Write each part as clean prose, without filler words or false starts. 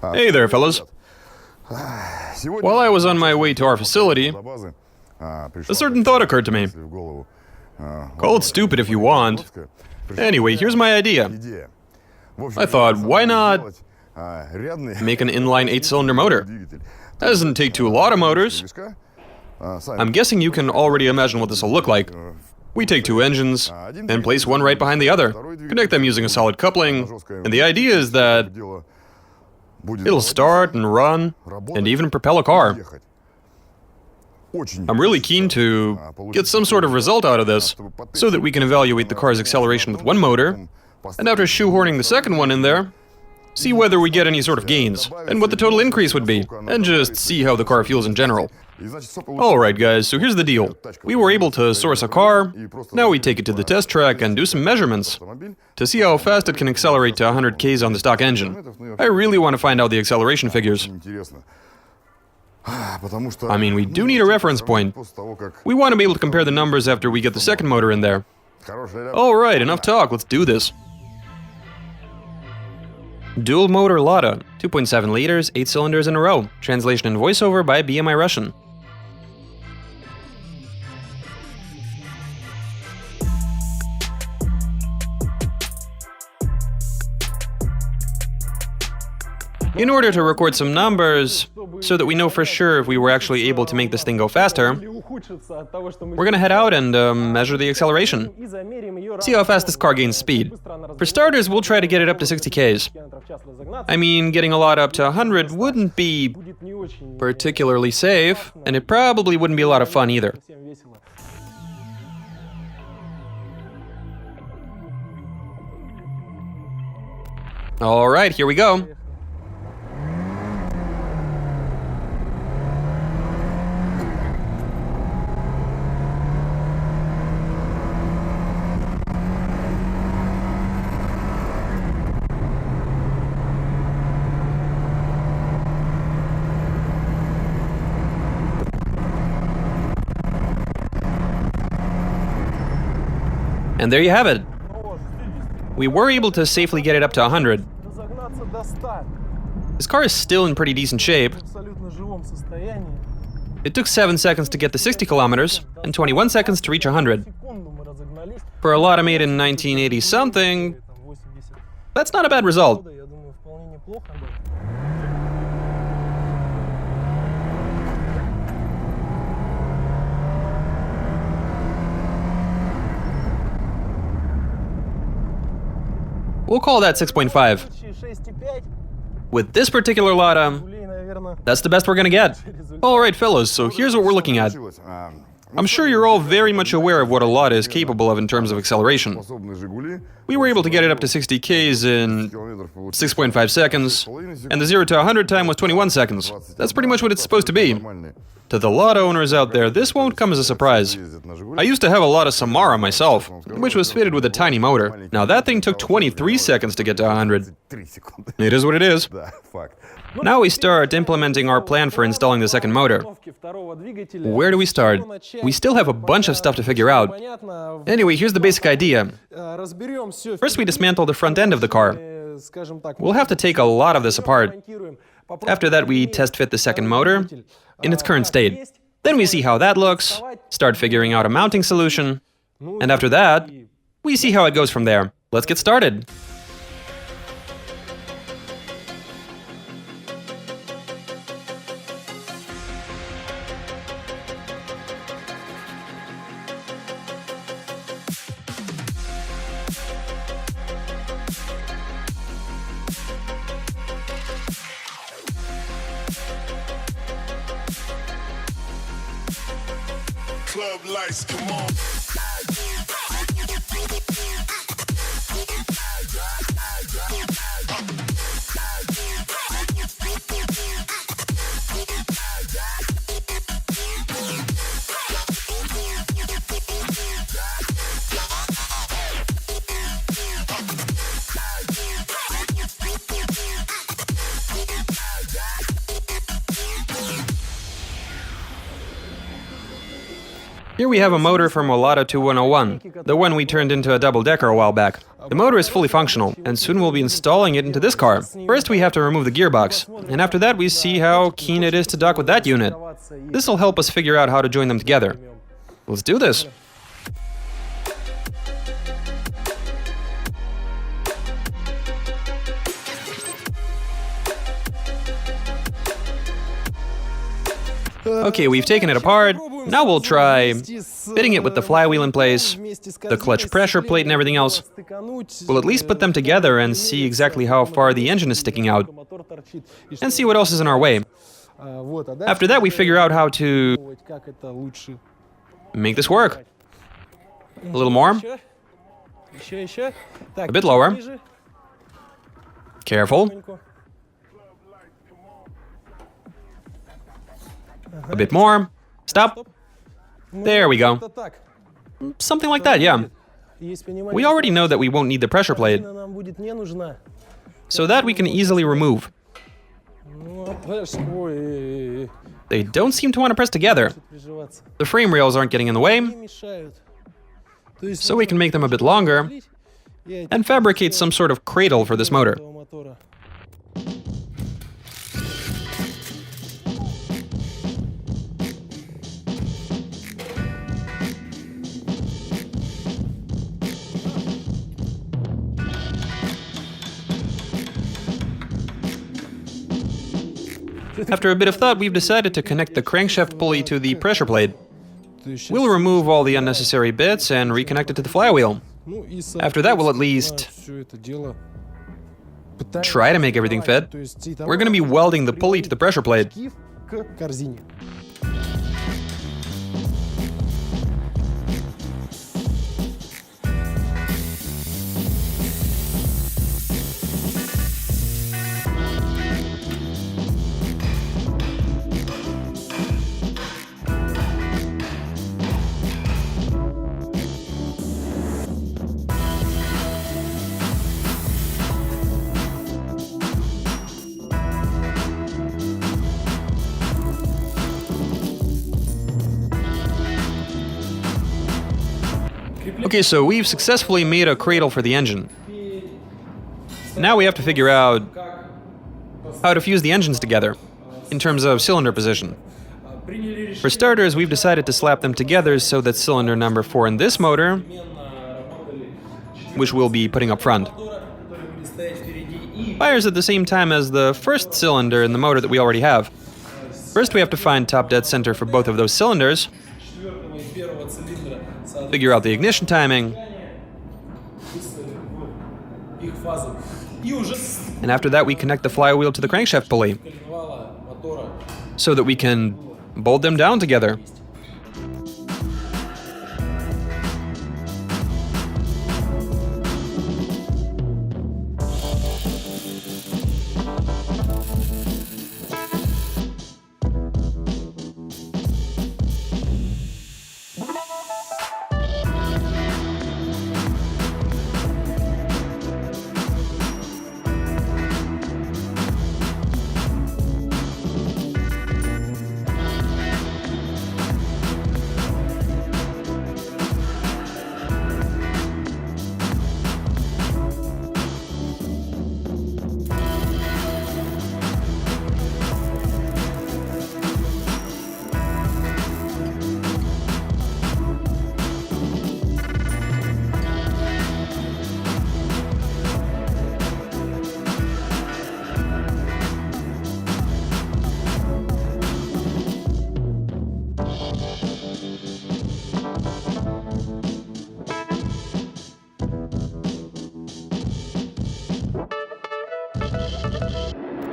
Hey there, fellas. While I was on my way to our facility, a certain thought occurred to me. Call it stupid if you want. Anyway, here's my idea. I thought, why not make an inline 8-cylinder motor? Doesn't take too lot of motors. I'm guessing you can already imagine what this will look like. We take two engines and place one right behind the other, connect them using a solid coupling, and the idea is that it'll start and run and even propel a car. I'm really keen to get some sort of result out of this, so that we can evaluate the car's acceleration with one motor, and after shoehorning the second one in there, see whether we get any sort of gains, and what the total increase would be, and just see how the car feels in general. Alright guys, so here's the deal. We were able to source a car, now we take it to the test track and do some measurements to see how fast it can accelerate to 100 k's on the stock engine. I really want to find out the acceleration figures. I mean, we do need a reference point. We want to be able to compare the numbers after we get the second motor in there. Alright, enough talk, let's do this. Dual motor LADA, 2.7 liters, 8 cylinders in a row. Translation and voiceover by BMI Russian. In order to record some numbers, so that we know for sure if we were actually able to make this thing go faster, we're gonna head out and measure the acceleration. See how fast this car gains speed. For starters, we'll try to get it up to 60 k's. I mean, getting a lot up to 100 wouldn't be particularly safe, and it probably wouldn't be a lot of fun either. Alright, here we go. And there you have it. We were able to safely get it up to 100. This car is still in pretty decent shape. It took 7 seconds to get to 60 kilometers and 21 seconds to reach 100. For a LADA made in 1980-something, that's not a bad result. We'll call that 6.5. With this particular LADA, that's the best we're gonna get. Alright fellas, so here's what we're looking at. I'm sure you're all very much aware of what a LADA is capable of in terms of acceleration. We were able to get it up to 60 k's in 6.5 seconds, and the 0 to 100 time was 21 seconds. That's pretty much what it's supposed to be. To the LADA owners out there, this won't come as a surprise. I used to have a LADA Samara myself, which was fitted with a tiny motor. Now that thing took 23 seconds to get to 100. It is what it is. Now we start implementing our plan for installing the second motor. Where do we start? We still have a bunch of stuff to figure out. Anyway, here's the basic idea. First we dismantle the front end of the car. We'll have to take a lot of this apart. After that we test fit the second motor in its current state. Then we see how that looks, start figuring out a mounting solution, and after that, we see how it goes from there. Let's get started. Club lights, come on. Here we have a motor from a LADA 2101, the one we turned into a double-decker a while back. The motor is fully functional, and soon we'll be installing it into this car. First we have to remove the gearbox, and after that we see how keen it is to dock with that unit. This will help us figure out how to join them together. Let's do this! Okay, we've taken it apart. Now we'll try fitting it with the flywheel in place, the clutch pressure plate and everything else. We'll at least put them together and see exactly how far the engine is sticking out, and see what else is in our way. After that, we figure out how to make this work. A little more. A bit lower. Careful. A bit more. Stop. There we go. Something like that, yeah. We already know that we won't need the pressure plate, so that we can easily remove. They don't seem to want to press together. The frame rails aren't getting in the way, so we can make them a bit longer and fabricate some sort of cradle for this motor. After a bit of thought, we've decided to connect the crankshaft pulley to the pressure plate. We'll remove all the unnecessary bits and reconnect it to the flywheel. After that, we'll at least try to make everything fit. We're going to be welding the pulley to the pressure plate. Okay, so we've successfully made a cradle for the engine. Now we have to figure out how to fuse the engines together, in terms of cylinder position. For starters, we've decided to slap them together so that cylinder number 4 in this motor, which we'll be putting up front, fires at the same time as the first cylinder in the motor that we already have. First we have to find top dead center for both of those cylinders, figure out the ignition timing, and after that we connect the flywheel to the crankshaft pulley so that we can bolt them down together.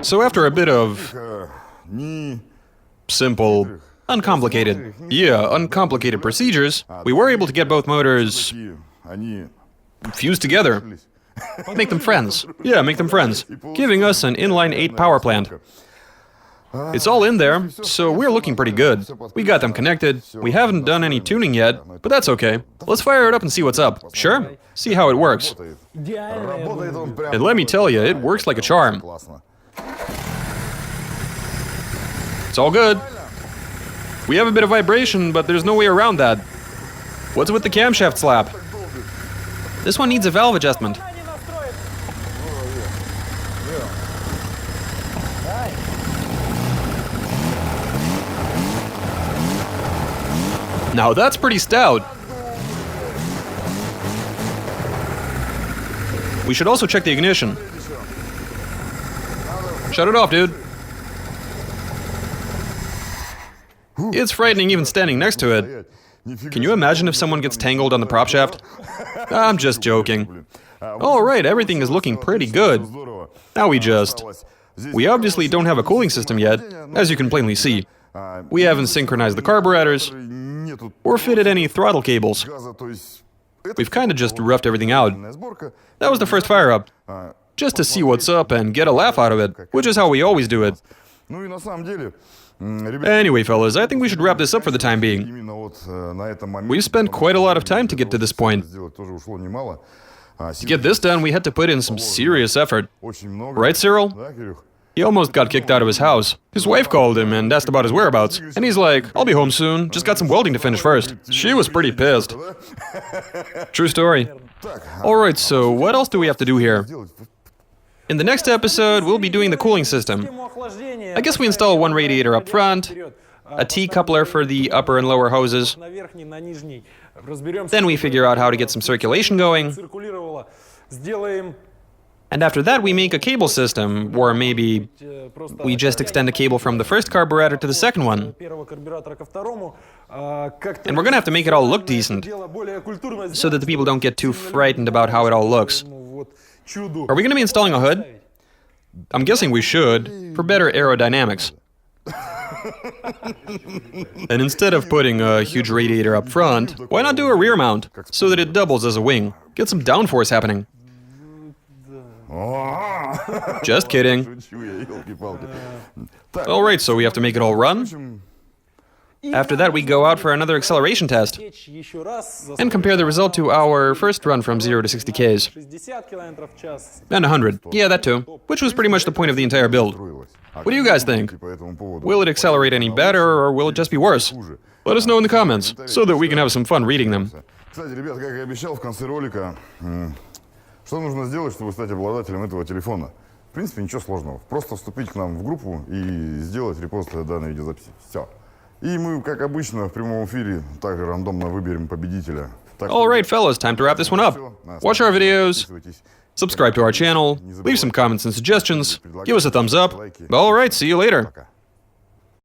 So after a bit of simple, uncomplicated procedures, we were able to get both motors fused together. Make them friends. Yeah, make them friends. Giving us an inline 8 power plant. It's all in there, so we're looking pretty good. We got them connected. We haven't done any tuning yet, but that's okay. Let's fire it up and see what's up. Sure? See how it works. And let me tell you, it works like a charm. It's all good. We have a bit of vibration, but there's no way around that. What's with the camshaft slap? This one needs a valve adjustment. Now that's pretty stout. We should also check the ignition. Shut it off, dude. It's frightening even standing next to it. Can you imagine if someone gets tangled on the prop shaft? I'm just joking. Alright, everything is looking pretty good. Now we obviously don't have a cooling system yet, as you can plainly see. We haven't synchronized the carburetors, or fitted any throttle cables. We've kinda just roughed everything out. That was the first fire up. Just to see what's up and get a laugh out of it, which is how we always do it. Anyway, fellas, I think we should wrap this up for the time being. We've spent quite a lot of time to get to this point. To get this done, we had to put in some serious effort. Right, Cyril? He almost got kicked out of his house. His wife called him and asked about his whereabouts. And he's like, I'll be home soon, just got some welding to finish first. She was pretty pissed. True story. Alright, so what else do we have to do here? In the next episode, we'll be doing the cooling system. I guess we install one radiator up front, a T-coupler for the upper and lower hoses. Then we figure out how to get some circulation going. And after that, we make a cable system, or maybe we just extend a cable from the first carburetor to the second one. And we're gonna have to make it all look decent, so that the people don't get too frightened about how it all looks. Are we gonna be installing a hood? I'm guessing we should, for better aerodynamics. And instead of putting a huge radiator up front, why not do a rear mount, so that it doubles as a wing? Get some downforce happening. Just kidding. Alright, so we have to make it all run. After that, we go out for another acceleration test and compare the result to our first run from 0 to 60 Ks. And 100. Yeah, that too. Which was pretty much the point of the entire build. What do you guys think? Will it accelerate any better, or will it just be worse? Let us know in the comments, so that we can have some fun reading them. Что нужно сделать, чтобы стать обладателем этого телефона? В принципе, ничего сложного. Просто вступить к нам в группу и сделать репост данной видеозаписи. Все. И мы, как обычно, в прямом эфире также рандомно выберем победителя. Alright, fellas, time to wrap this one up. Watch our videos, subscribe to our channel, leave some comments and suggestions, give us a thumbs up. Alright, see you later.